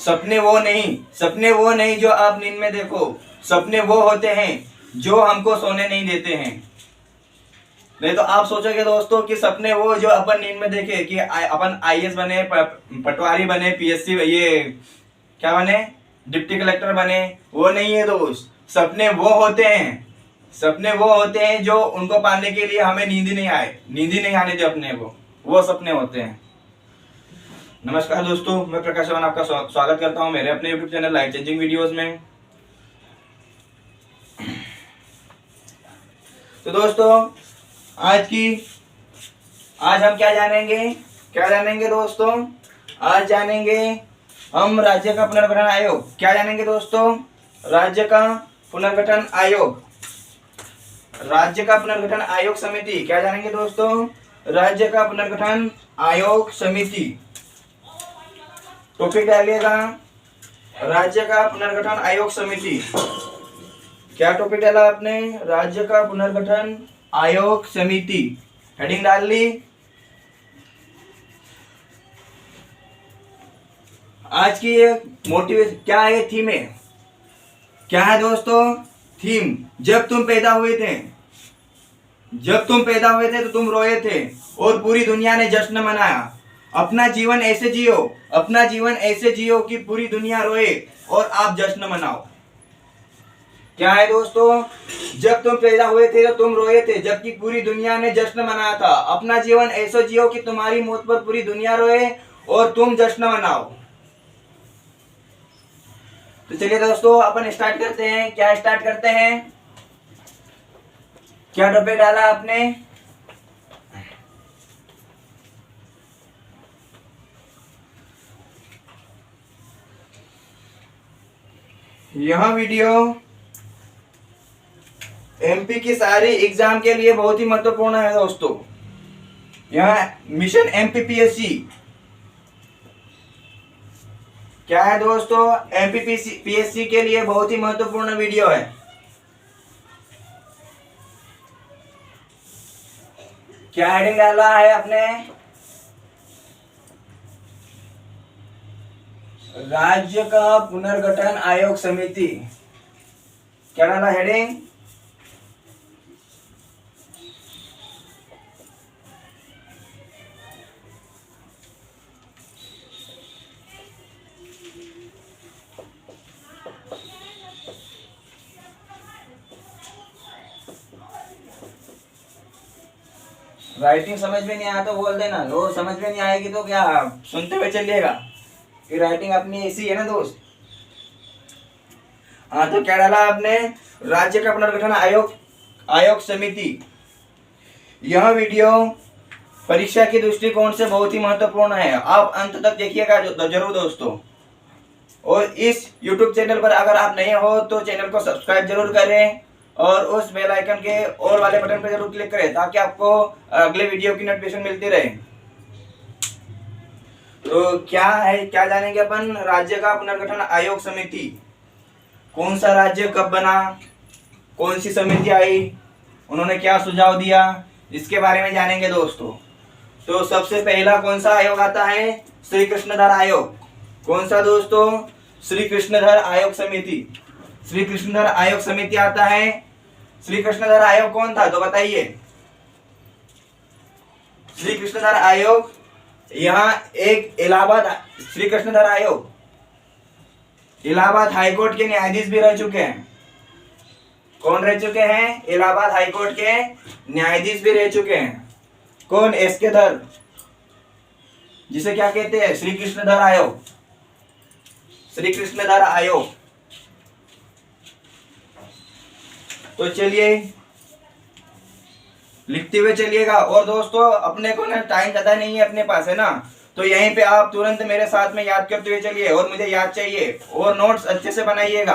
सपने वो नहीं जो आप नींद में देखो। सपने वो होते हैं जो हमको सोने नहीं देते हैं। नहीं तो आप सोचोगे दोस्तों कि सपने वो जो अपन नींद में देखे कि अपन आईएएस बने, पटवारी बने, पीएससी, ये क्या बने, डिप्टी कलेक्टर बने, वो नहीं है दोस्त। सपने वो होते हैं जो उनको पाने के लिए हमें नींद ही नहीं आने दे अपने को, वो सपने होते हैं। नमस्कार दोस्तों, मैं प्रकाश चौहान आपका स्वागत करता हूं मेरे अपने YouTube channel life changing videos में। तो दोस्तों आज हम क्या जानेंगे दोस्तों? आज जानेंगे हम राज्य का पुनर्गठन आयोग। क्या जानेंगे दोस्तों? राज्य का पुनर्गठन आयोग समिति। क्या जानेंगे दोस्तों? राज्य का पुनर्गठन आयोग समिति। टॉपिक डालिएगा, राज्य का पुनर्गठन आयोग समिति। क्या टॉपिक डाला आपने? राज्य का पुनर्गठन आयोग समिति। हेडिंग डाल ली। आज की मोटिवेशन क्या है, थीम है, क्या है दोस्तों? थीम, जब तुम पैदा हुए थे तो तुम रोए थे और पूरी दुनिया ने जश्न मनाया। अपना जीवन ऐसे जियो कि पूरी दुनिया रोए और आप जश्न मनाओ। क्या है दोस्तों? जब तुम पैदा हुए थे तो तुम रोए थे, जबकि पूरी दुनिया ने जश्न मनाया था। अपना जीवन ऐसे जियो कि तुम्हारी मौत पर पूरी दुनिया रोए और तुम जश्न मनाओ। तो चलिए दोस्तों, अपन स्टार्ट करते हैं। क्या स्टार्ट करते हैं? क्या टॉपिक डाला आपने? यह वीडियो एमपी की सारी एग्जाम के लिए बहुत ही महत्वपूर्ण है दोस्तों। यह मिशन एमपीपीएससी क्या है दोस्तों? एमपीपीएससी के लिए बहुत ही महत्वपूर्ण वीडियो है। क्या हेडिंग डाला है आपने? राज्य का पुनर्गठन आयोग समिति। क्या डाला हेडिंग? राइटिंग समझ में नहीं आया तो बोल देना। वो समझ में नहीं आएगी तो क्या सुनते हुए चलिएगा कि राइटिंग अपनी ऐसी है ना दोस्त। हाँ, तो क्या डाला आपने? राज्य का पुनर्गठन आयोग समिति। यह वीडियो परीक्षा के दृष्टिकोण से बहुत ही महत्वपूर्ण है। आप अंत तक देखिएगा जरूर दोस्तों। और इस YouTube चैनल पर अगर आप नए हो तो चैनल को सब्सक्राइब जरूर करें और उस बेल आइकन के और वाले बटन पर जरूर क्लिक करें ताकि आपको अगले वीडियो की नोटिफिकेशन मिलती रहे। तो क्या जानेंगे अपन? राज्य का पुनर्गठन आयोग समिति। कौन सा राज्य कब बना, कौन सी समिति आई, उन्होंने क्या सुझाव दिया, इसके बारे में जानेंगे दोस्तों। तो सबसे पहला कौन सा आयोग आता है? श्री कृष्णधर आयोग। कौन सा दोस्तों? श्री कृष्णधर आयोग समिति। श्री कृष्णधर आयोग समिति आता है। श्री कृष्णधर आयोग कौन था तो बताइए? श्री कृष्णधर आयोग, यहाँ एक श्री कृष्णधर आयोग इलाहाबाद हाईकोर्ट के न्यायाधीश भी रह चुके हैं। कौन रह चुके हैं? इलाहाबाद हाईकोर्ट के न्यायाधीश भी रह चुके हैं। कौन? एसके धर, जिसे क्या कहते हैं? श्री कृष्णधर आयोग। श्री कृष्णधर आयोग। तो चलिए लिखते हुए चलिएगा। और दोस्तों, अपने को ना टाइम ज्यादा नहीं है अपने पास, है ना, तो यहीं पे आप तुरंत मेरे साथ में याद करते हुए चलिए। और मुझे याद चाहिए और नोट्स अच्छे से बनाइएगा।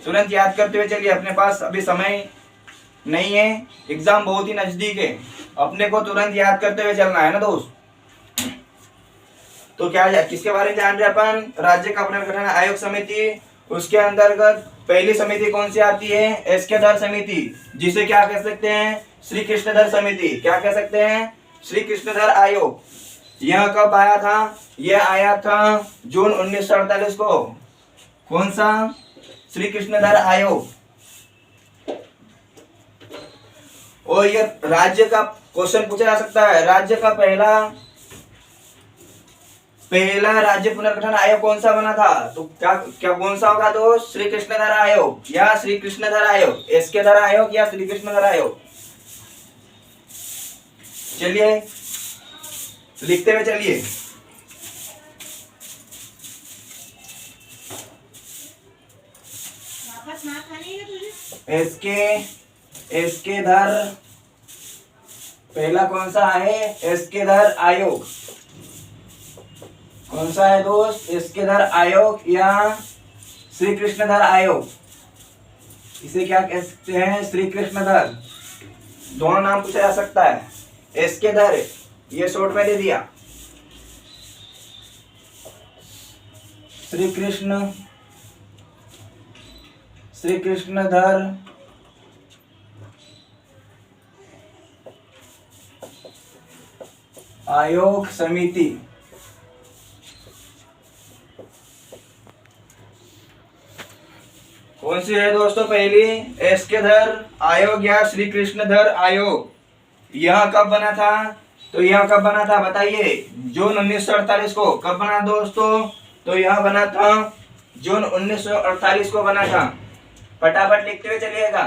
तुरंत याद करते हुए चलिए, अपने पास अभी समय नहीं है, एग्जाम बहुत ही नजदीक है, अपने को तुरंत याद करते हुए चलना है ना दोस्त। तो किसके बारे में जान रहे अपन? राज्य का पुनर्गठन आयोग समिति। उसके अंतर्गत पहली समिति कौन सी आती है? एसके धर समिति, जिसे क्या कह सकते हैं? श्री कृष्णधर समिति। क्या कह सकते हैं? श्री कृष्णधर आयोग। यह कब आया था? यह आया था जून 1948 को। कौन सा? श्री कृष्णधर आयोग। और ये राज्य का क्वेश्चन पूछा जा सकता है, राज्य का पहला राज्य पुनर्गठन आयोग कौन सा बना था? तो क्या क्या कौन सा होगा दोस्त? श्री कृष्णधर आयोग या श्री कृष्णधर आयोग, एसके धर आयोग या श्री कृष्णधर आयोग। चलिए लिखते हुए चलिए। एसके धर, पहला कौन सा है? एसके धर आयोग। कौन सा है दोस्त? एसके धर आयोग या श्री कृष्णधर आयोग। इसे क्या कहते हैं? श्री कृष्णधर। दोनों नाम पूछा जा सकता है। एसके धर ये शॉर्ट में दे दिया, श्री कृष्णधर आयोग समिति। कौन सी है दोस्तों पहली? एसके धर आयोग या श्री कृष्णधर आयोग। यह कब बना था? तो यह कब बना था बताइए? जून 1948 को। कब बना दोस्तों? तो यह बना था जून 1948 को बना था। फटाफट लिखते हुए चलिएगा।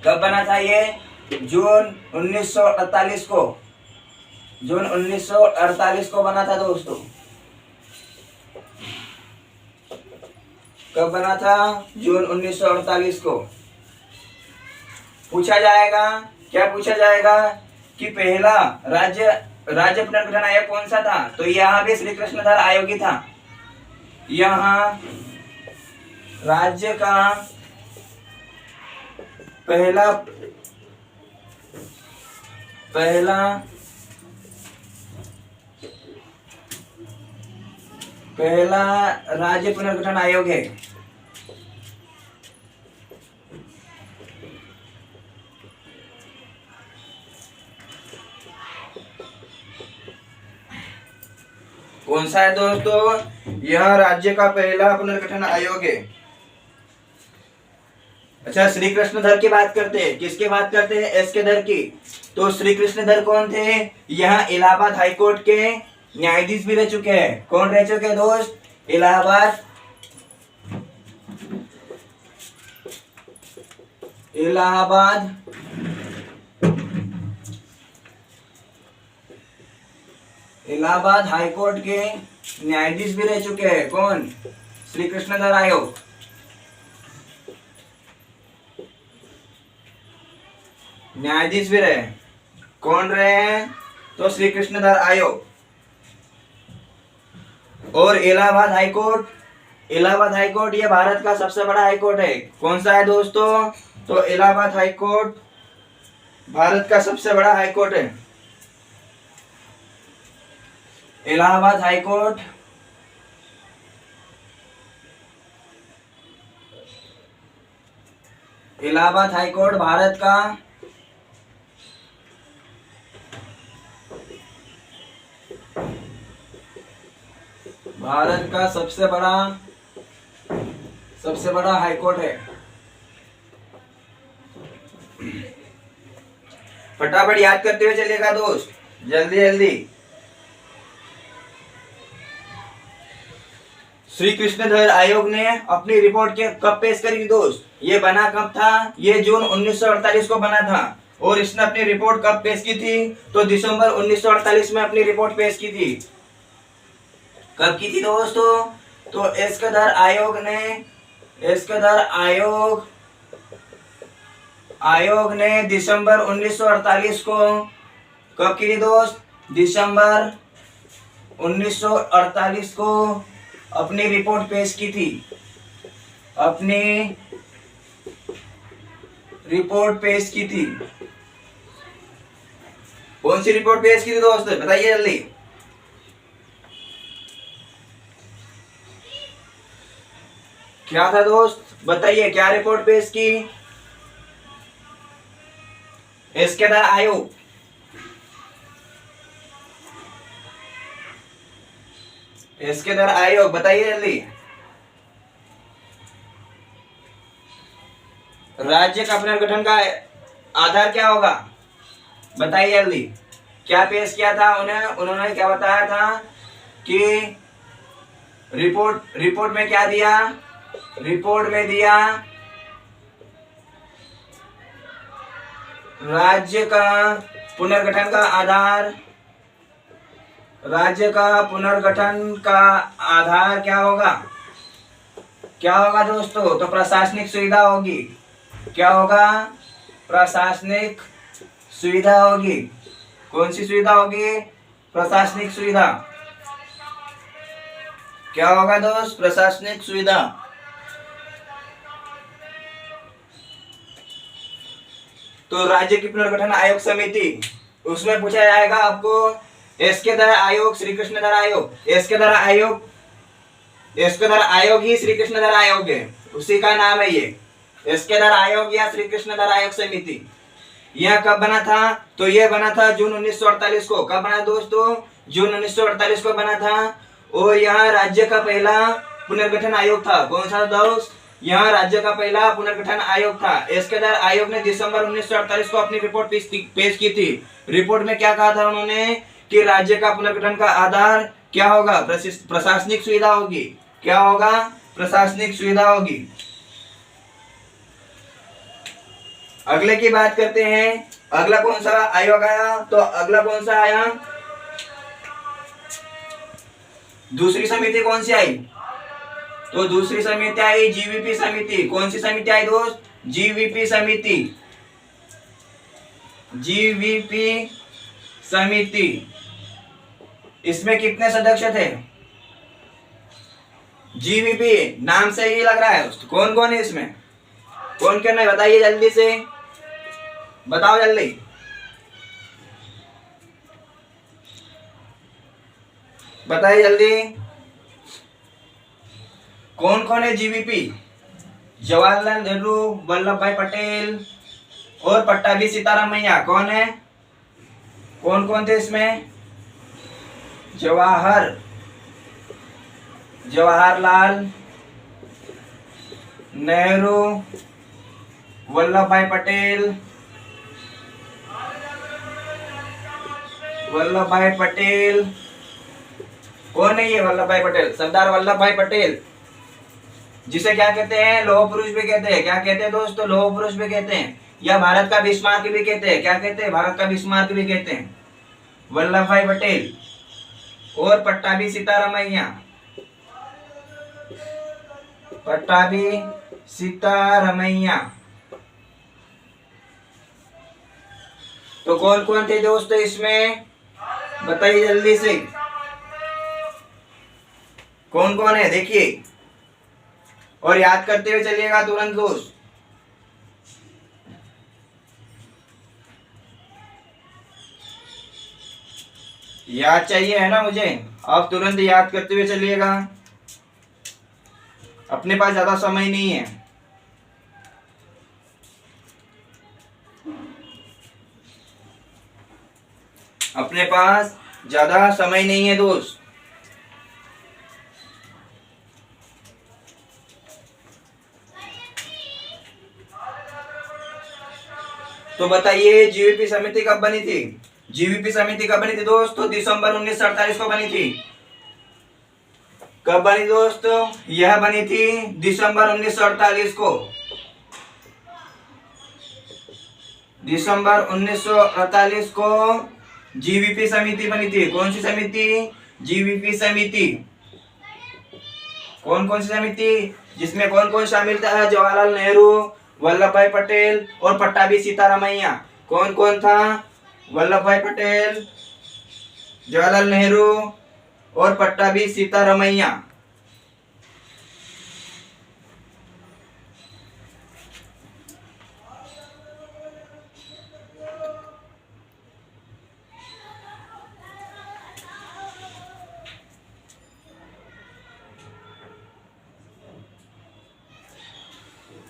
कब बना था ये? जून 1948 को। जून 1948 को बना था दोस्तों। कब बना था? जून 1948 को। पूछा जाएगा, क्या पूछा जाएगा कि पहला राज्य पुनर्गठन आयोग कौन सा था? तो यहाँ भी श्री कृष्णधर आयोग ही था। यहाँ राज्य का पहला राज्य पुनर्गठन आयोग है। कौन सा है दोस्तों? यह राज्य का पहला पुनर्गठन आयोग है। अच्छा, श्री कृष्णधर की बात करते हैं। किसकी बात करते हैं? एसके धर की। तो श्री कृष्णधर कौन थे? यह इलाहाबाद हाईकोर्ट के न्यायाधीश भी रह चुके हैं। कौन रह चुके हैं दोस्त? इलाहाबाद हाईकोर्ट के न्यायाधीश भी रह चुके हैं। कौन? श्री कृष्णधर आयोग। न्यायाधीश भी रहे। कौन रहे हैं? तो श्री कृष्णधर आयोग। और इलाहाबाद हाईकोर्ट ये भारत का सबसे बड़ा हाईकोर्ट है। कौन सा है दोस्तों? तो इलाहाबाद हाईकोर्ट भारत का सबसे बड़ा हाईकोर्ट है। इलाहाबाद हाईकोर्ट भारत का सबसे बड़ा हाईकोर्ट है। फटाफट याद करते हुए चलिएगा दोस्त, जल्दी जल्दी। श्री कृष्णधर आयोग ने अपनी रिपोर्ट के कब पेश करी दोस्त? ये बना कब था? ये जून 1948 को बना था। और इसने अपनी रिपोर्ट कब पेश की थी? तो दिसंबर 1948 में अपनी रिपोर्ट पेश की थी। कब की थी दोस्तों? तो एसके धर आयोग ने दिसंबर 1948 को कब की थी दोस्त? दिसंबर 1948 को अपनी रिपोर्ट पेश की थी। कौन सी रिपोर्ट पेश की थी दोस्त? बताइए जल्दी। क्या था दोस्त? बताइए, क्या रिपोर्ट पेश की? एसके धर आयोग। इसके द्वारा आयोग, बताइए जल्दी। राज्य का पुनर्गठन का आधार क्या होगा, बताइए जल्दी। क्या पेश किया था उन्होंने क्या बताया था कि रिपोर्ट में क्या दिया, रिपोर्ट में दिया राज्य का पुनर्गठन का आधार, राज्य का पुनर्गठन का आधार क्या होगा, क्या होगा दोस्तों, तो प्रशासनिक सुविधा होगी। क्या होगा, प्रशासनिक सुविधा होगी। कौन सी सुविधा होगी, प्रशासनिक सुविधा। क्या होगा दोस्त, प्रशासनिक सुविधा। तो राज्य की पुनर्गठन आयोग समिति, उसमें पूछा जाएगा आपको इसके द्वारा आयोग, श्री कृष्ण द्वारा आयोग, इसके द्वारा आयोग, इसके द्वारा आयोग ही श्री कृष्ण द्वारा आयोग है, उसी का नाम है ये, इसके द्वारा आयोग या श्री कृष्ण द्वारा आयोग समिति। यह कब बना था, तो यह बना था जून 1948 को। कब बना दोस्तों, जून 1948 को बना था। और यह राज्य का पहला पुनर्गठन आयोग था। कौन सा दोस्त, यह राज्य का पहला पुनर्गठन आयोग था। इसके द्वारा आयोग ने दिसंबर 1948 को अपनी रिपोर्ट पेश की थी। रिपोर्ट में क्या कहा था उन्होंने कि राज्य का पुनर्गठन का आधार क्या होगा, प्रशासनिक सुविधा होगी। क्या होगा, प्रशासनिक सुविधा होगी। अगले की बात करते हैं। अगला कौन सा आयोग आया, तो अगला कौन सा आया, दूसरी समिति कौन सी आई, तो दूसरी समिति आई जीवीपी समिति। कौन सी समिति आई दोस्त, जीवीपी समिति, जीवीपी समिति। इसमें कितने सदस्य थे, जीवीपी नाम से ही लग रहा है दोस्त। कौन कौन है इसमें, कौन कौन है, बताइए जल्दी से, बताओ जल्दी। बताइए जल्दी, कौन कौन है जीवीपी, जवाहरलाल नेहरू, वल्लभ भाई पटेल और पट्टाभी सीतारामैया। कौन है, कौन कौन थे इसमें, जवाहरलाल नेहरू, वल्लभ भाई पटेल, वल्लभ भाई पटेल। कौन है ये वल्लभ भाई पटेल, सरदार वल्लभ भाई पटेल, जिसे क्या कहते हैं, लौह पुरुष भी कहते हैं। क्या कहते हैं दोस्तों, लौह पुरुष भी कहते हैं, या भारत का बिस्मार्क भी कहते हैं। क्या कहते हैं, भारत का बिस्मार्क भी कहते हैं, वल्लभ भाई पटेल और पट्टाभी सीतारामैया, पट्टाभी सीतारामैया। तो कौन कौन थे दोस्तों इसमें, बताइए जल्दी से, कौन कौन है, देखिए और याद करते हुए चलिएगा तुरंत दोस्त। याद चाहिए है ना मुझे, आप तुरंत याद करते हुए चलिएगा, अपने पास ज्यादा समय नहीं है। अपने पास ज्यादा समय नहीं है दोस्त। तो बताइए जीवीपी समिति कब बनी थी, जीवीपी समिति कब बनी थी दोस्तों, दिसंबर 1948 को बनी थी। कब बनी दोस्तों, यह बनी थी दिसंबर 1948 को, दिसंबर 1948 को जीवीपी समिति बनी थी। कौन सी समिति, जीवीपी समिति। कौन कौन सी समिति, जिसमें कौन कौन शामिल था, जवाहरलाल नेहरू, वल्लभ भाई पटेल और पट्टाभी सीतारामैया। कौन कौन था, वल्लभ भाई पटेल, जवाहरलाल नेहरू और पट्टाभी सीतारामैया।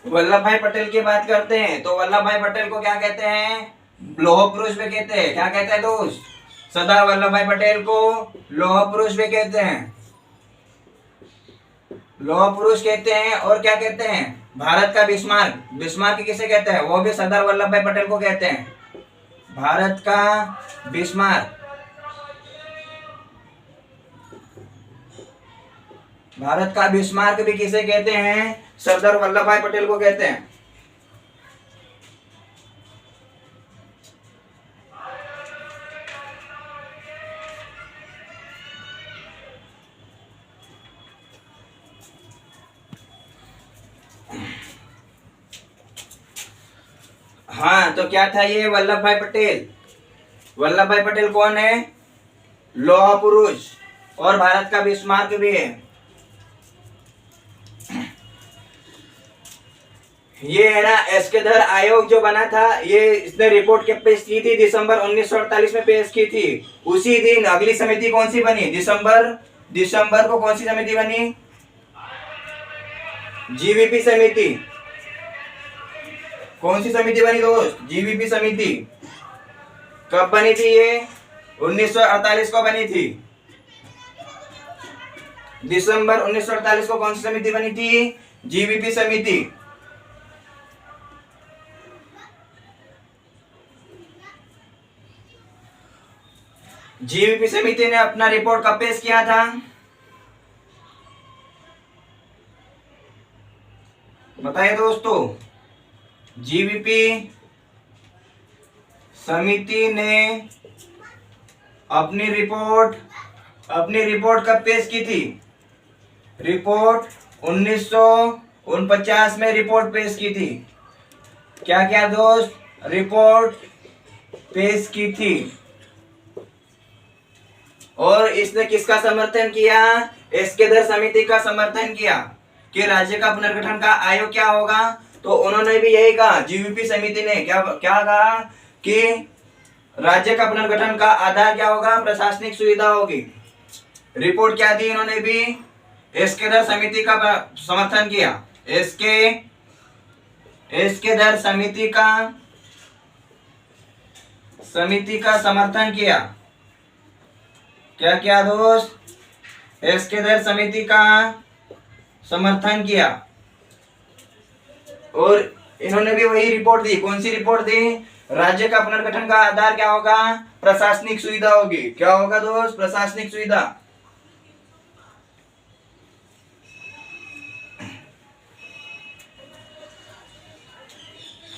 वल्लभ भाई पटेल की बात करते हैं तो वल्लभ भाई पटेल को क्या कहते हैं, लौह पुरुष भी कहते हैं। क्या कहते हैं दोस्त, सरदार वल्लभ भाई पटेल को लौह पुरुष भी कहते हैं। लौह पुरुष कहते हैं। और क्या कहते हैं? भारत का बिस्मार्क। बिस्मार्क किसे कहते हैं? वो भी सरदार वल्लभ भाई पटेल को कहते हैं। भारत का बिस्मार्क, भारत का बिस्मार्क भी किसे कहते हैं? सरदार वल्लभ भाई पटेल को कहते हैं। हाँ, तो क्या था ये? वल्लभ भाई पटेल। वल्लभ भाई पटेल कौन है? लौह पुरुष और भारत का बिस्मार्क भी है। ये है ना एस्केदर आयोग जो बना था, ये इसने रिपोर्ट के पेश की थी दिसंबर 1948 में पेश की थी। उसी दिन अगली समिति कौन सी बनी? दिसंबर को कौन सी समिति बनी? जीवीपी समिति। कौन सी समिति बनी दोस्त? जीवीपी समिति। कब बनी थी ये? 1948 को बनी थी। दिसंबर 1948 को कौन सी समिति बनी थी? जीवीपी समिति। जीवीपी समिति ने अपना रिपोर्ट कब पेश किया था? बताइए दोस्तों। जीवीपी समिति ने अपनी रिपोर्ट कब पेश की थी? रिपोर्ट 1949 में रिपोर्ट पेश की थी। क्या क्या दोस्त? रिपोर्ट पेश की थी। और इसने किसका समर्थन किया? एस्केदर समिति का समर्थन किया कि राज्य का पुनर्गठन का आयोग क्या होगा। तो उन्होंने भी यही कहा, जीवीपी समिति ने क्या कहा कि राज्य का पुनर्गठन का आधार क्या होगा? प्रशासनिक सुविधा होगी। रिपोर्ट क्या दी इन्होंने भी? एस्केदर समिति का समर्थन किया। एस्केदर समिति का समर्थन किया। क्या क्या दोस्त? एस्केदर समिति का समर्थन किया। और इन्होंने भी वही रिपोर्ट दी। कौन सी रिपोर्ट दी? राज्य का पुनर्गठन का आधार क्या होगा? प्रशासनिक सुविधा होगी। क्या होगा दोस्त? प्रशासनिक सुविधा।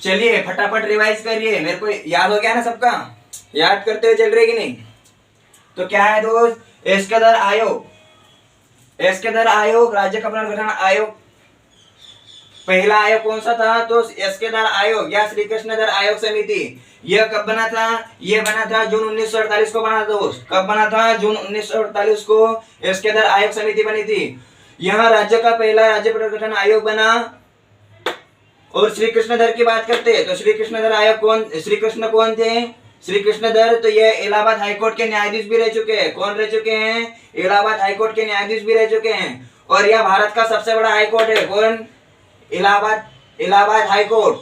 चलिए फटाफट रिवाइज करिए। मेरे को याद हो गया ना सबका? याद करते हुए चल रहे कि नहीं? तो क्या है दोस्त? एस्केदर आयोग। एस्केदर आयोग राज्य का पुनर्गठन आयोग। पहला आयोग कौन सा था? तो एस्केदर आयोग या श्री कृष्णधर आयोग समिति। यह कब बना था? यह बना था जून 1948 को बना था दोस्त। कब बना था? जून 1948 को एस्केदर आयोग समिति बनी थी। यहाँ राज्य का पहला राज्य पुनर्गठन आयोग बना। और श्री कृष्णधर की बात करते हैं तो श्री कृष्णधर आयोग कौन? श्री कृष्ण कौन थे? श्री कृष्णधर तो ये इलाहाबाद हाईकोर्ट के न्यायाधीश भी रह चुके हैं। कौन रह चुके हैं? इलाहाबाद हाईकोर्ट के न्यायाधीश भी रह चुके हैं। और यह भारत का सबसे बड़ा हाईकोर्ट है। कौन? इलाहाबाद हाईकोर्ट।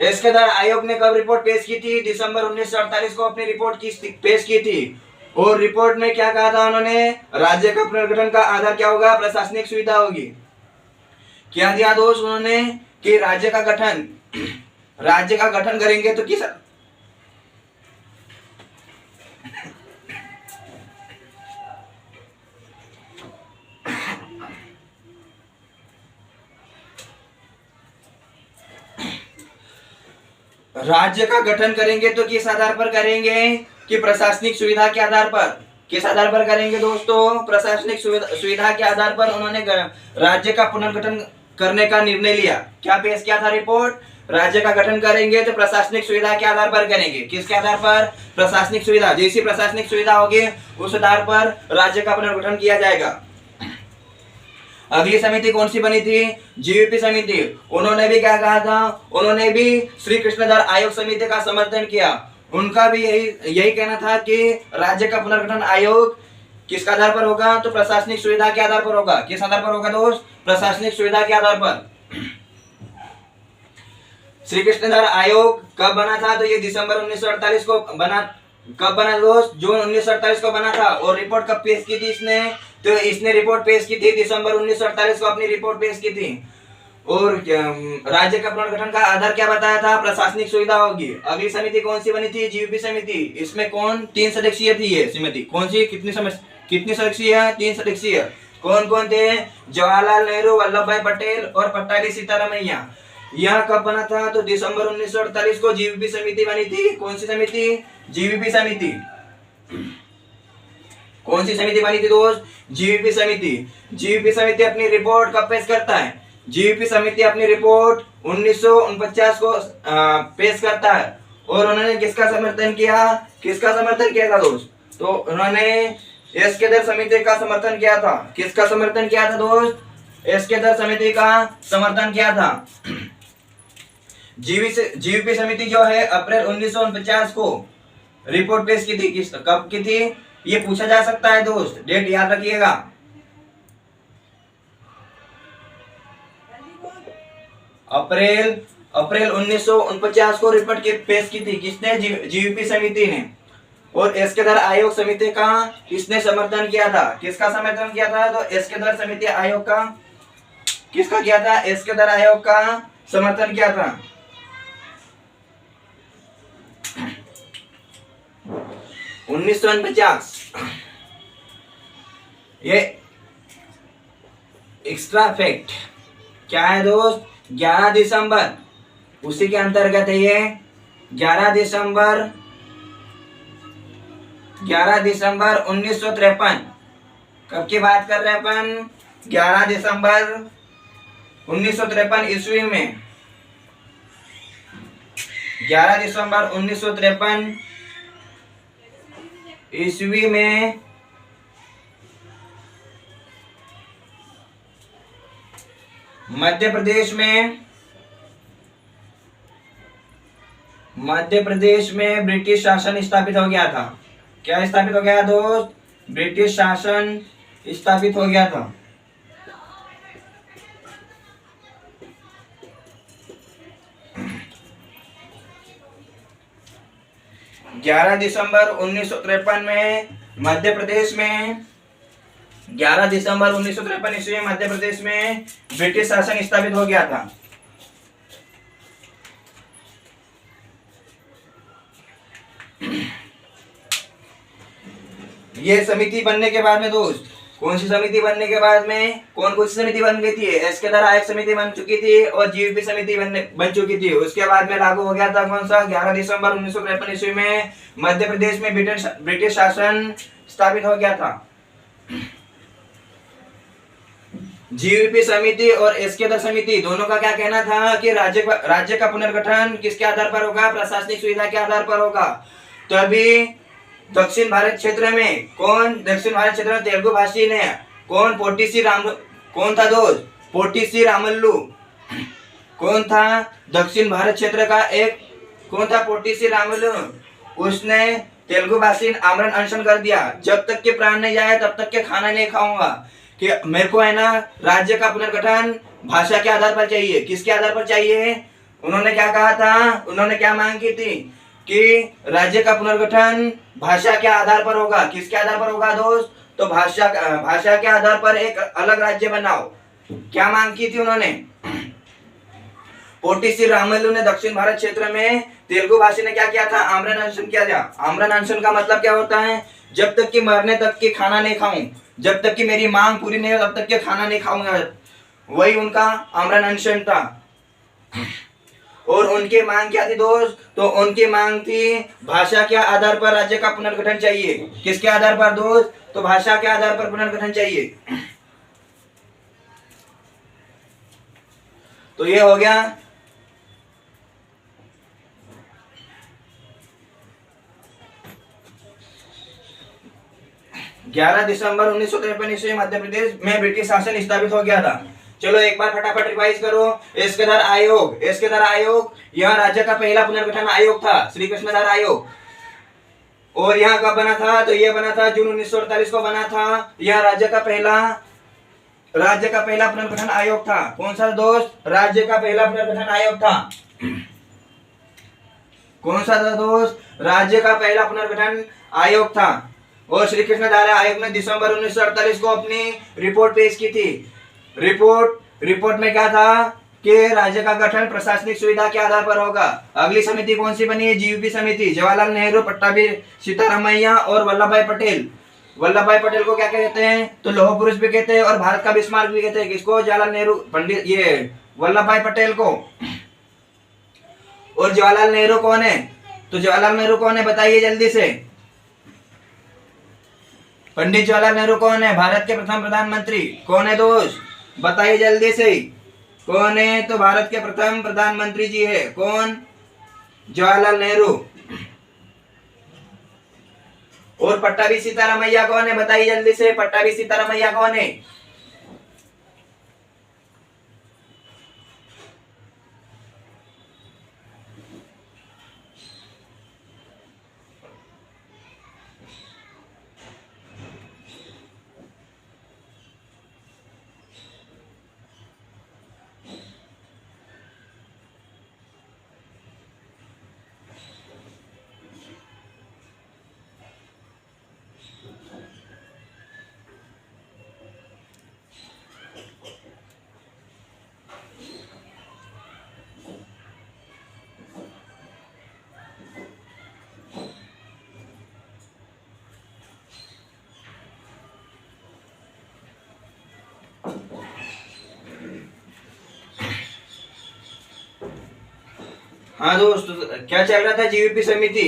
एस्केदर आयोग ने कब रिपोर्ट पेश की थी? दिसंबर 1948 को अपनी रिपोर्ट पेश की थी। और रिपोर्ट में क्या कहा था उन्होंने? राज्य का पुनर्गठन का आधार क्या होगा? प्रशासनिक सुविधा होगी। क्या दिया दोस्त उन्होंने? कि राज्य का गठन करेंगे तो किस राज्य का गठन करेंगे तो किस आधार पर करेंगे? कि प्रशासनिक सुविधा के आधार पर। किस आधार पर करेंगे दोस्तों? प्रशासनिक सुविधा के आधार पर उन्होंने राज्य का पुनर्गठन करने का निर्णय लिया। क्या पेश किया था रिपोर्ट? राज्य का गठन करेंगे तो प्रशासनिक सुविधा के आधार पर करेंगे। किसके आधार पर? प्रशासनिक सुविधा। जैसी प्रशासनिक सुविधा होगी उस आधार पर राज्य का पुनर्गठन किया जाएगा। अगली समिति कौन सी बनी थी? जीवीपी समिति। उन्होंने भी क्या कहा था? उन्होंने भी श्री कृष्णधर आयोग समिति का समर्थन किया। उनका भी यही कहना था कि राज्य का पुनर्गठन आयोग किसके आधार पर होगा? तो प्रशासनिक सुविधा के आधार पर होगा। किस आधार पर होगा दोस्त? प्रशासनिक सुविधा के आधार पर। श्री कृष्णधर आयोग कब बना था? तो ये दिसंबर 1948 को बना। कब बना दोस्त? जून 1948 को बना था। और रिपोर्ट कब पेश की थी इसने? तो इसने रिपोर्ट पेश की थी दिसंबर 1948 को, अपनी रिपोर्ट पेश की थी। और राज्य का पुनर्गठन का आधार क्या बताया था? प्रशासनिक सुविधा होगी। अगली समिति कौन सी बनी थी? जीयूपी समिति। इसमें कौन? 3 सदस्यीय थी ये समिति। कौन सी? कितनी सदस्यीय है? 3 सदस्यीय। कौन कौन थे? जवाहरलाल नेहरू, वल्लभ भाई पटेल और पट्टाभी सीतारामैया। यह कब बना था? तो दिसंबर 1948 को जीवीपी समिति बनी थी। कौन सी समिति? जीवीपी समिति। कौन सी समिति बनी थी दोस्त? जीवीपी समिति। जीवीपी समिति अपनी रिपोर्ट कब पेश करता है? जीवीपी समिति अपनी रिपोर्ट 1949 को पेश करता है। और उन्होंने किसका समर्थन किया? किसका समर्थन किया था दोस्त? तो उन्होंने एस केदार समिति का समर्थन किया था। किसका समर्थन किया था दोस्त? एस केदार समिति का समर्थन किया था। जीवीपी समिति जो है अप्रैल 1949 को रिपोर्ट पेश की थी। कब की थी? ये पूछा जा सकता है दोस्त, डेट याद रखिएगा। अप्रैल 1949 को रिपोर्ट पेश की थी। किसने? जीवीपी समिति ने। और एस केदार आयोग समिति का किसने समर्थन किया था? किसका समर्थन किया था? तो एस केदार समिति आयोग का। किसका किया था? एस केदार आयोग का समर्थन किया था। 1949। ये एक्स्ट्रा फैक्ट क्या है दोस्त? 11 दिसंबर, उसी के अंतर्गत है ये। 11 दिसंबर 1953। कब की बात कर रहे हैं अपन? 11 दिसंबर 1953 ईस्वी में। 11 दिसंबर 1953 ईस्वी में मध्य प्रदेश में ब्रिटिश शासन स्थापित हो गया था। क्या स्थापित हो गया दोस्त? ब्रिटिश शासन स्थापित हो गया था। 11 दिसंबर 1953 में मध्य प्रदेश में 11 दिसंबर 1953 ईस्वी में मध्य प्रदेश में ब्रिटिश शासन स्थापित हो गया था। ये समिति बनने के बाद में दोस्त, कौन सी समिति बनने के बाद में कौन सी समिति बन गई थी? एस केदार आयोग समिति बन चुकी थी और जीवीपी समिति बन चुकी थी। उसके बाद में लागू हो गया था कौन सा? 11 दिसंबर 1953 ईस्वी में मध्य प्रदेश में ब्रिटिश शासन स्थापित हो गया था। जीवीपी समिति और एस केदार समिति दोनों का क्या कहना था कि राज्य का पुनर्गठन किसके आधार पर होगा? प्रशासनिक सुविधा के आधार पर होगा। तो अभी दक्षिण भारत क्षेत्र में तेलुगु भाषी ने कौन? कौन था दोस्त? पोटिसी रामल्लू। कौन था? दक्षिण भारत क्षेत्र का एक कौन था? पोटिसी रामल्लू। उसने तेलुगु भाषी आमरण अनशन कर दिया। जब तक के प्राण नहीं जाए तब तक के खाना नहीं खाऊंगा। कि मेरे को है ना राज्य का पुनर्गठन भाषा के आधार पर चाहिए। किसके आधार पर चाहिए? उन्होंने क्या कहा था? उन्होंने क्या मांग की थी कि राज्य का पुनर्गठन भाषा के आधार पर होगा। किसके आधार पर होगा दोस्त? तो भाषा के आधार पर एक अलग राज्य बनाओ। क्या मांग की थी उन्होंने? पोटिसी रामल्लू ने दक्षिण भारत क्षेत्र में तेलुगु भाषी ने क्या किया था? आमरण अनशन किया था। आमरण अनशन का मतलब क्या होता है? जब तक कि मरने तक के खाना नहीं खाऊं, जब तक कि मेरी मांग पूरी नहीं हो तब तक के खाना नहीं खाऊंगा। वही उनका आमरण अनशन था। और उनकी मांग क्या थी दोस्त? तो उनकी मांग थी भाषा के आधार पर राज्य का पुनर्गठन चाहिए। किसके आधार पर दोस्त? तो भाषा के आधार पर पुनर्गठन चाहिए। तो ये हो गया। ग्यारह दिसंबर 1953 ईस्वी मध्य प्रदेश में ब्रिटिश शासन स्थापित हो गया था। चलो एक बार फटाफट रिवाइज करो। एस केदार आयोग यह राज्य का पहला पुनर्गठन आयोग था, श्री कृष्णधार आयोग। और यह कब बना था? तो यह बना था जून 1948 को बना था। यह राज्य का पहला पुनर्गठन आयोग था। कौन सा दोस्त? राज्य का पहला पुनर्गठन आयोग था। कौन सा था दोस्त? राज्य का पहला पुनर्गठन आयोग था। और श्री कृष्णदेवराय आयोग ने दिसंबर 1948 को अपनी रिपोर्ट पेश की थी। रिपोर्ट में क्या था कि राज्य का गठन प्रशासनिक सुविधा के आधार पर होगा। अगली समिति कौन सी बनी है? जीयूपी समिति। जवाहरलाल नेहरू, पट्टाभी सीतारामैया और वल्लभ भाई पटेल। वल्लभ भाई पटेल को क्या कहते हैं? तो लौह पुरुष भी कहते हैं और भारत का बिस्मार्क भी कहते हैं। किसको? जवाहरलाल नेहरू, पंडित ये वल्लभ भाई पटेल को। और जवाहरलाल नेहरू कौन है? तो जवाहरलाल नेहरू कौन है बताइए जल्दी से। पंडित जवाहरलाल नेहरू कौन है? भारत के प्रथम प्रधानमंत्री। कौन है दोस्त? बताइए जल्दी से कौन है? तो भारत के प्रथम प्रधानमंत्री जी है। कौन? जवाहरलाल नेहरू। और पट्टाभी सीतारामैया कौन है? बताइए जल्दी से, पट्टाभी सीतारामैया कौन है? हाँ दोस्त, क्या चल रहा था? जीयूपी समिति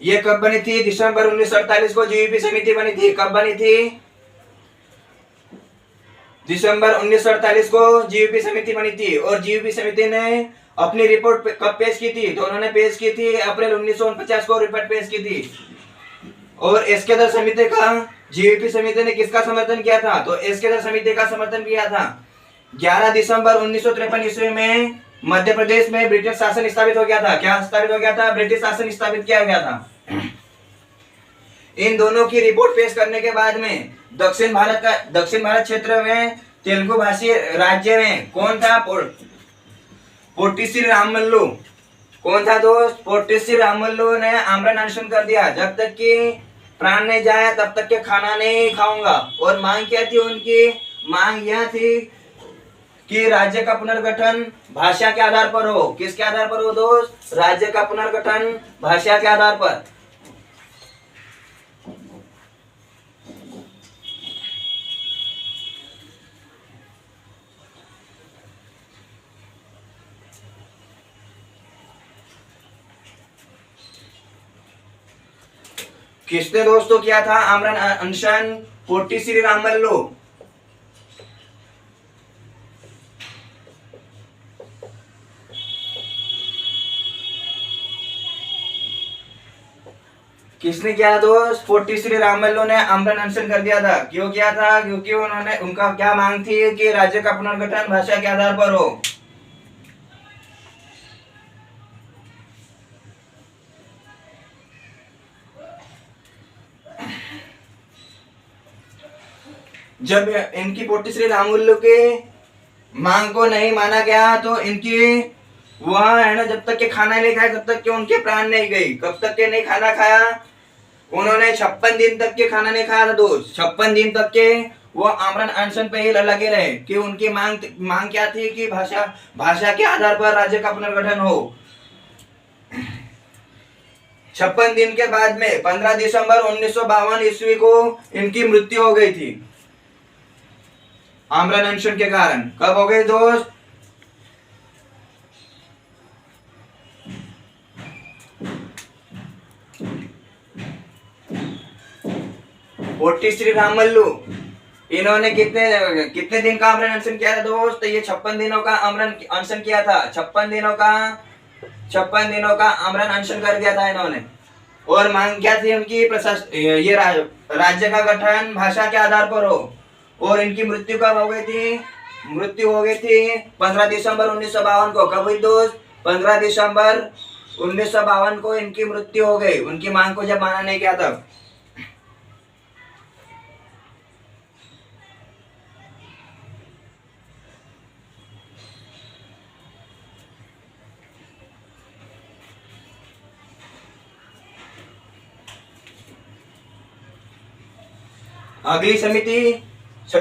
ये कब बनी थी? दिसंबर 1948 को जीयूपी समिति बनी थी। कब बनी थी? दिसंबर 1948 को जीयूपी समिति बनी थी। और जीयूपी समिति ने अपनी रिपोर्ट कब पेश की थी? तो उन्होंने पेश की थी अप्रैल 1949 को रिपोर्ट पेश की थी। और एस्केदर समिति का, जीयूपी समिति ने किसका समर्थन किया था? तो एस्केदर समिति का समर्थन किया था। 11 दिसंबर 1953 ईस्वी में मध्य प्रदेश में ब्रिटिश शासन स्थापित हो गया था। क्या स्थापित हो गया था? ब्रिटिश शासन स्थापित किया गया था। इन दोनों की रिपोर्ट पेश करने के बाद में दक्षिण भारत क्षेत्र में तेलुगु भाषी राज्य में कौन था? पोट्टी श्री रामल्लू। कौन था दोस्त? पोट्टी श्री रामल्लू ने आमरण अनशन कर दिया। जब तक कि प्राण नहीं जाए तब तक के खाना नहीं खाऊंगा। और मांग क्या थी उनकी? मांग यह थी कि राज्य का पुनर्गठन भाषा के आधार पर हो। किसके आधार पर हो दोस्त? राज्य का पुनर्गठन भाषा के आधार पर। किसने दोस्तों किया था आमरण अनशन? पोट्टी श्री रामल्लू। किसने किया दोस्त? पोट्टी श्री रामल्लू ने आमरण अनशन कर दिया था। क्यों किया था? क्योंकि उनका क्या मांग थी कि राज्य का पुनर्गठन भाषा के आधार पर हो। जब इनकी पोट्टी श्री रामल्लू के मांग को नहीं माना गया तो इनकी वह है ना, जब तक के खाना नहीं खाया तब तक के उनके प्राण नहीं गई। कब तक के नहीं खाना खाया? उन्होंने 56 दिन तक के खाना नहीं खाया था दोस्त। 56 दिन तक के वो आमरण अनशन पे ही लगे रहे कि उनकी मांग क्या थी कि भाषा के आधार पर राज्य का पुनर्गठन हो। 56 दिन के बाद में 15 दिसंबर 1952 ईस्वी को इनकी मृत्यु हो गई थी आमरण अनशन के कारण। कब हो गई दोस्त? पोट्टी श्री रामल्लू इन्होंने कितने दिन का आमरण अनशन किया था दोस्त? ये 56 दिनों का आमरण अनशन किया था। 56 दिनों का आमरण अनशन कर दिया था इन्होंने। और मांग क्या थी उनकी? ये राज्य का गठन भाषा के आधार पर हो। और इनकी मृत्यु कब हो गई थी? मृत्यु हो गई थी 15 दिसंबर 1952 को। कब हुई दोस्त? 15 दिसंबर 1952 को इनकी मृत्यु हो गई, उनकी मांग को जब माना नहीं गया तब। अगली समिति,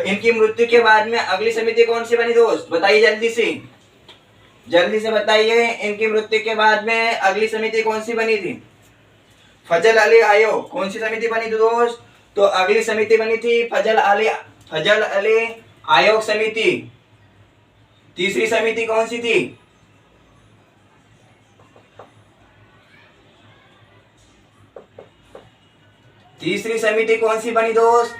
इनकी मृत्यु के बाद में अगली समिति कौन सी बनी दोस्त, बताइए जल्दी से बताइए। इनकी मृत्यु के बाद में अगली समिति कौन सी बनी थी? फजल अली आयोग। कौन सी समिति बनी थी दोस्त? तो अगली समिति बनी थी फजल अली आयोग समिति। तीसरी समिति कौन सी थी? तीसरी समिति कौन सी बनी दोस्त?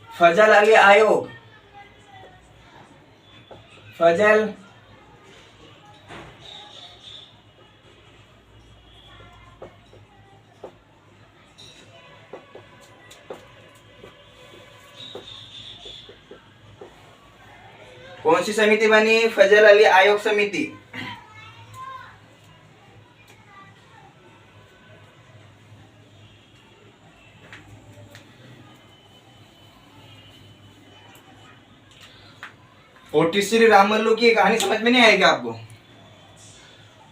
फजल अली आयोग। फजल कौन सी समिति बनी? फजल अली आयोग समिति। पोटी श्री रामल्लू की कहानी समझ में नहीं आएगी आपको?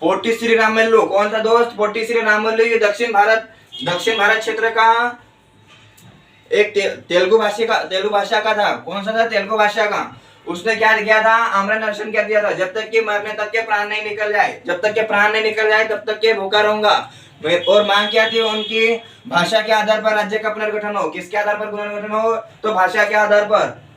पोटी श्री रामल्लू कौन सा दोस्त? पोटी श्री रामल्लू ये दक्षिण भारत क्षेत्र का एक तेलुगु भाषा का था। कौन सा था? तेलुगु भाषा का। उसने क्या किया था? आमरण अनशन कर दिया था। जब तक कि मरने तक के प्राण नहीं निकल जाए, तब तक के भूखा रहूंगा। और मांग क्या थी उनकी? भाषा के आधार पर राज्य का पुनर्गठन हो। किसके आधार पर पुनर्गठन हो? तो भाषा के आधार पर।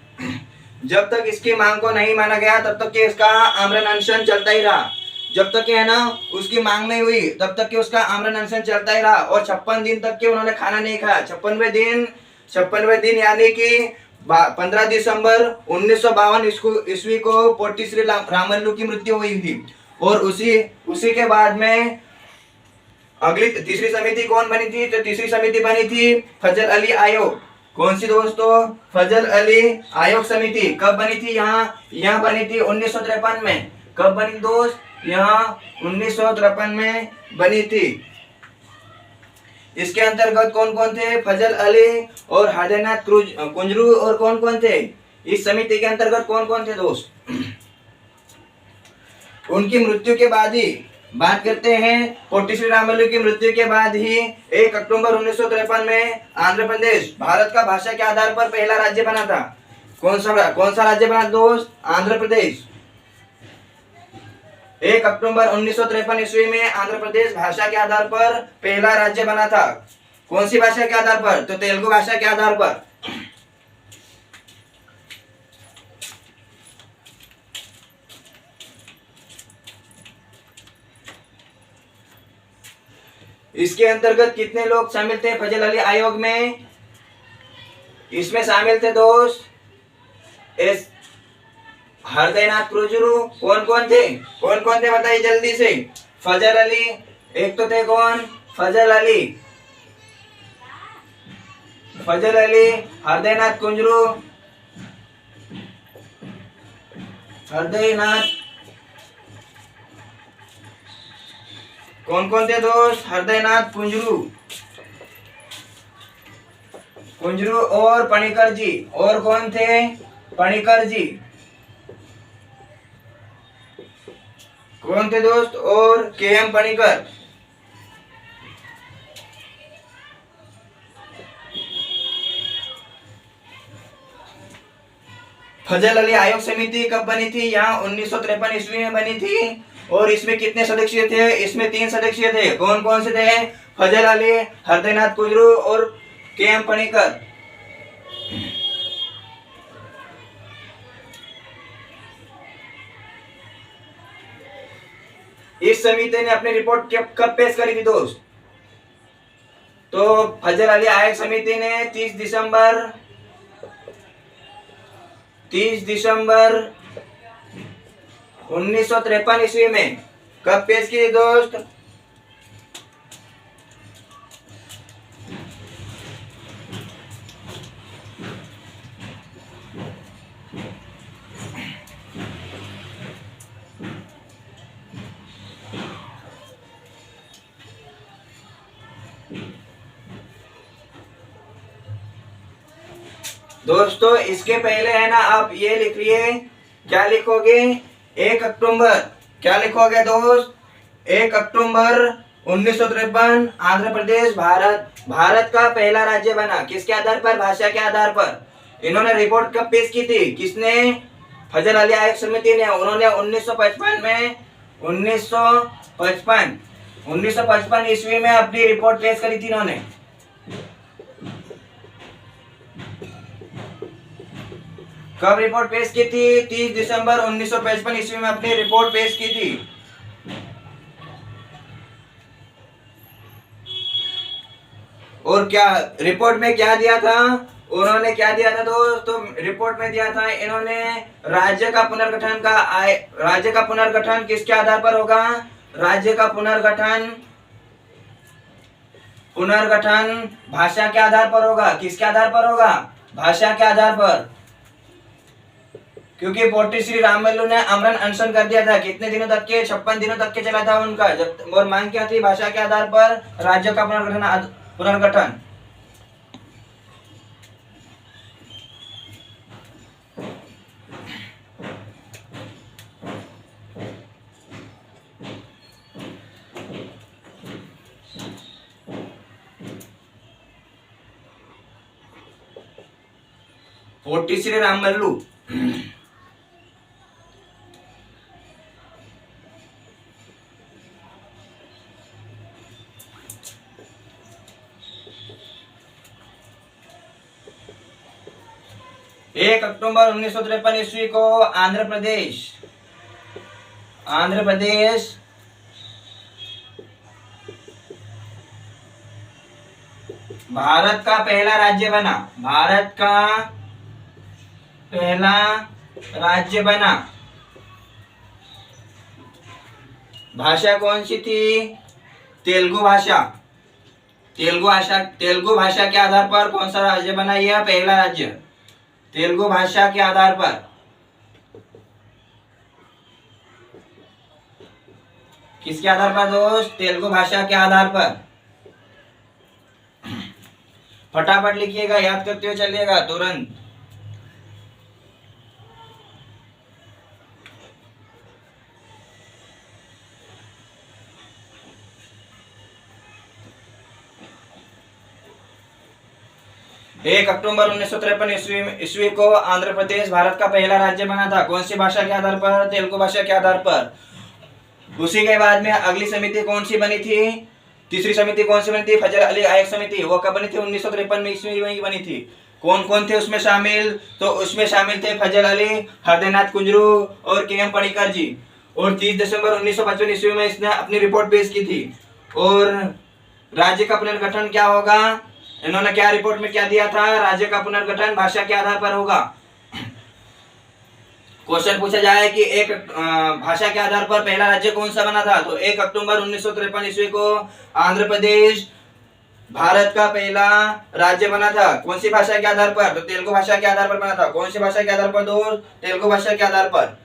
जब तक इसकी मांग को नहीं माना गया तब तक कि इसका आमरण अनशन चलता ही रहा। जब तक है ना उसकी मांग नहीं हुई तब तक कि उसका आमरण अनशन चलता ही रहा। और 56 दिन तक के उन्होंने खाना नहीं खाया। 56वें दिन यानी कि 15 दिसंबर 1952 ईस्वी को पोटी श्री रामल्लू की मृत्यु हुई थी। और उसी के बाद में अगली तीसरी समिति कौन बनी थी? तो तीसरी समिति बनी थी फजल अली आयोग। कौन सी दोस्तों? फजल अली आयोग समिति। कब बनी थी? यहाँ बनी थी 1953 में। कब बनी दोस्त? यहाँ 1953 में बनी थी। इसके अंतर्गत कौन कौन थे? फजल अली और हृदयनाथ कुंजरू और कौन कौन थे? इस समिति के अंतर्गत कौन कौन थे दोस्त? उनकी मृत्यु के बाद ही बात करते हैं। पोटी श्री रामल्लू की मृत्यु के बाद ही 1 अक्टूबर 1953 में आंध्र प्रदेश भारत का भाषा के आधार पर पहला राज्य बना था। कौन सा राज्य बना दोस्त? आंध्र प्रदेश। 1 अक्टूबर 1953 ईस्वी में आंध्र प्रदेश भाषा के आधार पर पहला राज्य बना था। कौन सी भाषा के आधार पर? तो तेलुगु भाषा के आधार पर। इसके अंतर्गत कितने लोग शामिल थे फजल अली आयोग में? इसमें शामिल थे दोस्त हृदयनाथ कुंजरू। कौन कौन थे बताइए जल्दी से। फजल अली, एक तो थे कौन? फजल अली, हृदयनाथ कुंजरू, कौन कौन थे दोस्त? हृदयनाथ कुंजरू और पणिकर जी। और कौन थे? पणिकर जी। कौन थे दोस्त? और के.एम. पणिकर। फजल अली आयोग समिति कब बनी थी? यहाँ 1953 ईस्वी में बनी थी। और इसमें कितने सदस्य थे? इसमें 3 सदस्य थे। कौन कौन से थे? फजल अली, हृदयनाथ कुंजरू और के.एम. पणिकर। इस समिति ने अपनी रिपोर्ट कब पेश करी थी दोस्त? तो फजल अली आयोग समिति ने 30 दिसंबर 1953 ईस्वी में कब पेश की दोस्त? दोस्तों इसके पहले है ना आप ये लिखिए, क्या लिखोगे? 1 अक्टूबर। क्या लिखोगे दोस्त? 1 अक्टूबर 1953 आंध्र प्रदेश भारत का पहला राज्य बना। किसके आधार पर? भाषा के आधार पर। इन्होंने रिपोर्ट कब पेश की थी? किसने? फजल अली आयोग समिति ने। उन्होंने 1955 में 1955 ईस्वी में अपनी रिपोर्ट पेश करी थी इन्होंने। कब रिपोर्ट पेश की थी? 30 दिसंबर 1955 ईस्वी में अपनी रिपोर्ट पेश की थी। और क्या रिपोर्ट में क्या दिया था? उन्होंने क्या दिया था दोस्तों? रिपोर्ट में दिया था इन्होंने राज्य का पुनर्गठन किसके आधार पर होगा? राज्य का पुनर्गठन भाषा के आधार पर होगा। किसके आधार पर होगा? भाषा के आधार पर। क्योंकि पोटी श्री रामल्लू ने आमरण अनशन कर दिया था। कितने दिनों तक के? 56 दिनों तक के चला था उनका। जब और मांग क्या थी? भाषा के आधार पर राज्य का पुनर्गठन। पोटी श्री रामल्लू। एक अक्टूबर 1953 ईस्वी को आंध्र प्रदेश भारत का पहला राज्य बना। भारत का पहला राज्य बना। भाषा कौन सी थी? तेलुगु भाषा। तेलुगु भाषा के आधार पर कौन सा राज्य बना? यह पहला राज्य तेलुगु भाषा के आधार पर। किसके आधार पर दोस्त? तेलुगु भाषा के आधार पर। फटाफट लिखिएगा, याद करते हुए चलिएगा तुरंत। एक अक्टूबर 1953 ईस्वी को आंध्र प्रदेश भारत का पहला राज्य बना था। कौन सी भाषा के आधार पर? तेलुगु भाषा के आधार पर। उसी के बाद में अगली समिति कौन सी बनी थी? तीसरी समिति कौन सी बनी थी? फजल अली आयोग समिति। वो कब बनी थी? 1953 ईस्वी में बनी थी। कौन कौन थे उसमें शामिल? तो उसमें शामिल थे फजल अली, हरदेनाथ कुंजरू और के एम पणिकर जी। और 30 दिसंबर 1955 ईस्वी में इसने अपनी रिपोर्ट पेश की थी। और राज्य का पुनर्गठन क्या होगा? इन्होंने क्या रिपोर्ट में क्या दिया था? राज्य का पुनर्गठन भाषा के आधार पर होगा। क्वेश्चन पूछा जाए कि एक भाषा के आधार पर पहला राज्य कौन सा बना था? तो 1 अक्टूबर 1953 ईस्वी को आंध्र प्रदेश भारत का पहला राज्य बना था। कौन सी भाषा के आधार पर? तो तेलुगु भाषा के आधार पर बना था। कौन सी भाषा के आधार पर दोस्त? तेलुगु भाषा के आधार पर।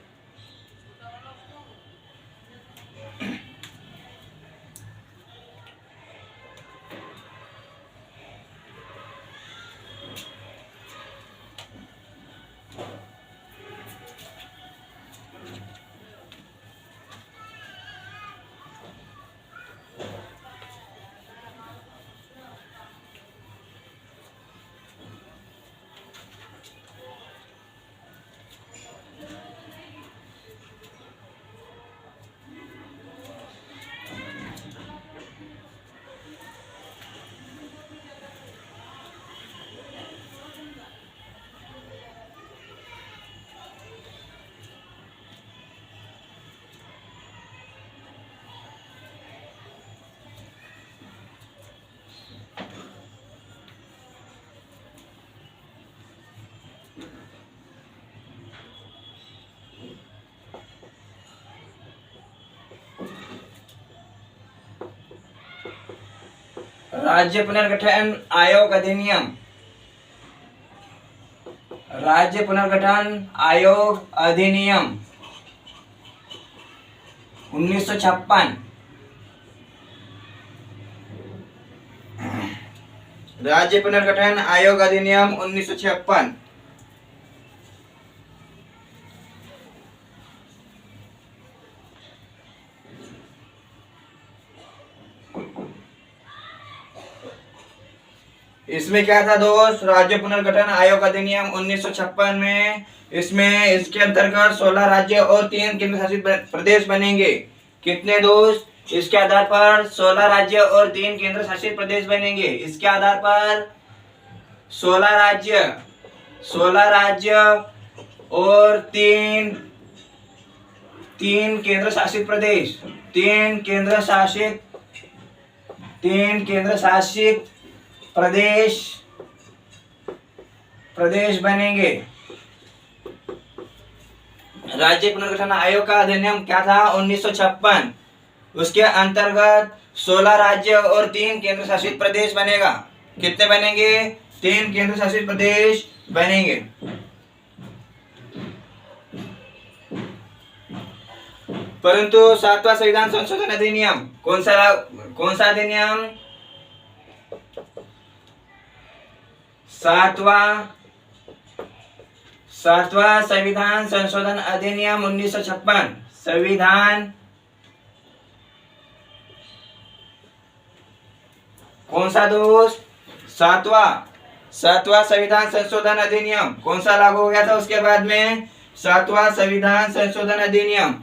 राज्य पुनर्गठन आयोग अधिनियम। राज्य पुनर्गठन आयोग अधिनियम 1956। राज्य पुनर्गठन आयोग अधिनियम 1956। इसमें क्या था दोस्त, राज्य पुनर्गठन आयोग अधिनियम 1956 में, इसमें इसके अंतर्गत 16 राज्य और 3 केंद्र शासित प्रदेश बनेंगे। कितने दोस्त, इसके आधार पर 16 राज्य और 3 केंद्र शासित प्रदेश बनेंगे। इसके आधार पर 16 राज्य और तीन केंद्र शासित प्रदेश, तीन केंद्र शासित प्रदेश बनेंगे। राज्य पुनर्गठन आयोग का अधिनियम क्या था, 1956। उसके अंतर्गत 16 राज्य और 3 केंद्र शासित प्रदेश बनेगा। कितने बनेंगे, 3 केंद्र शासित प्रदेश बनेंगे। परंतु 7वां संविधान संशोधन अधिनियम कौन सा अधिनियम, 7वां संविधान संशोधन अधिनियम 1956। संविधान कौन सा दोस्त, 7वां संविधान संशोधन अधिनियम कौन सा लागू हो गया था उसके बाद में, 7वां संविधान संशोधन अधिनियम।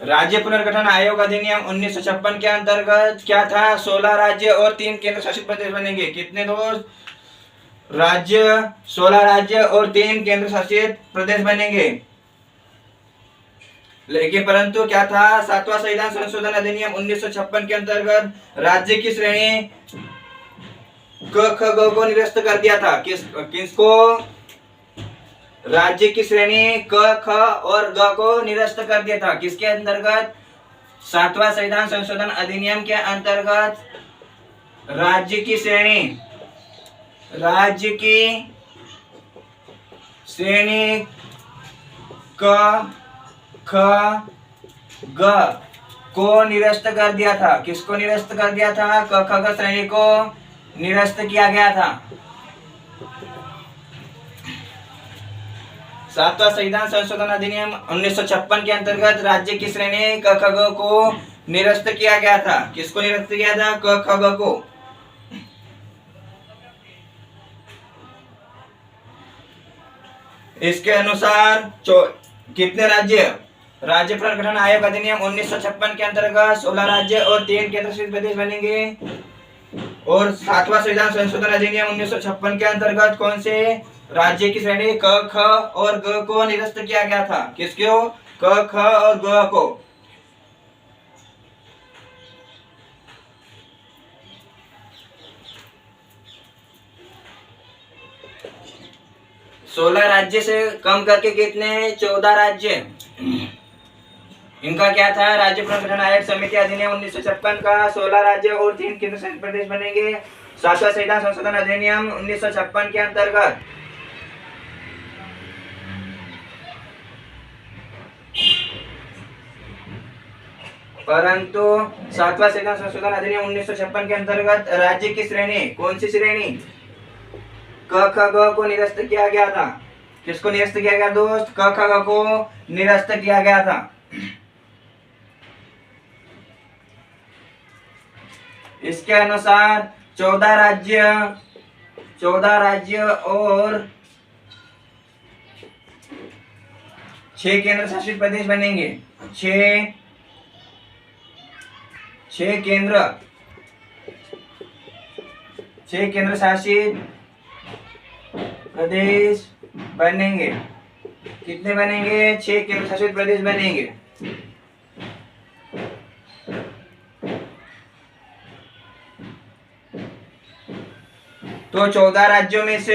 राज्य पुनर्गठन आयोग अधिनियम 1956 के अंतर्गत क्या था, 16 राज्य और 3 केंद्र शासित प्रदेश बनेंगे। कितने दोस्त, 16 राज्य और 3 केंद्र शासित प्रदेश बनेंगे। लेकिन परंतु क्या था, 7वां संविधान संशोधन अधिनियम 1956 के अंतर्गत राज्य की श्रेणी क ख ग को निरस्त कर दिया था। किसको, राज्य की श्रेणी क ख और ग को निरस्त कर दिया था। किसके अंतर्गत, 7वां संविधान संशोधन अधिनियम के अंतर्गत राज्य की श्रेणी क ख ग को निरस्त कर दिया था। किसको निरस्त कर दिया था, क ख ग श्रेणी को निरस्त किया गया था। 7वां संविधान संशोधन अधिनियम 1956 के अंतर्गत राज्य की श्रेणी क ख ग को निरस्त किया गया था। किसको निरस्त किया था, क ख ग को। इसके अनुसार कितने राज्य पुनर्गठन आयोग अधिनियम 1956 के अंतर्गत 16 राज्य और 3 केंद्र शासित प्रदेश बनेंगे। और 7वां संविधान संशोधन अधिनियम 1956 के अंतर्गत कौन से राज्य की श्रेणी क ख और ग को निरस्त किया गया था। किसको, क ख और ग को। सोलह राज्य से कम करके कितने, 14 राज्य। इनका क्या था, राज्य पुनर्गठन आयोग समिति अधिनियम 1956 का 16 राज्य और 3 केंद्र शासित प्रदेश बनेंगे। 7वां संविधान संशोधन अधिनियम 1956 के अंतर्गत परंतु 7वां संविधान संशोधन अधिनियम 1956 के अंतर्गत राज्य की श्रेणी, कौन सी श्रेणी, क ख ग को निरस्त किया गया था। किसको निरस्त किया गया दोस्त, क ख ग को निरस्त किया गया था। इसके अनुसार 14 राज्य और 6 केंद्र शासित प्रदेश बनेंगे। 6 केंद्र शासित प्रदेश बनेंगे। कितने बनेंगे, 6 केंद्र शासित प्रदेश बनेंगे। तो 14 राज्यों में से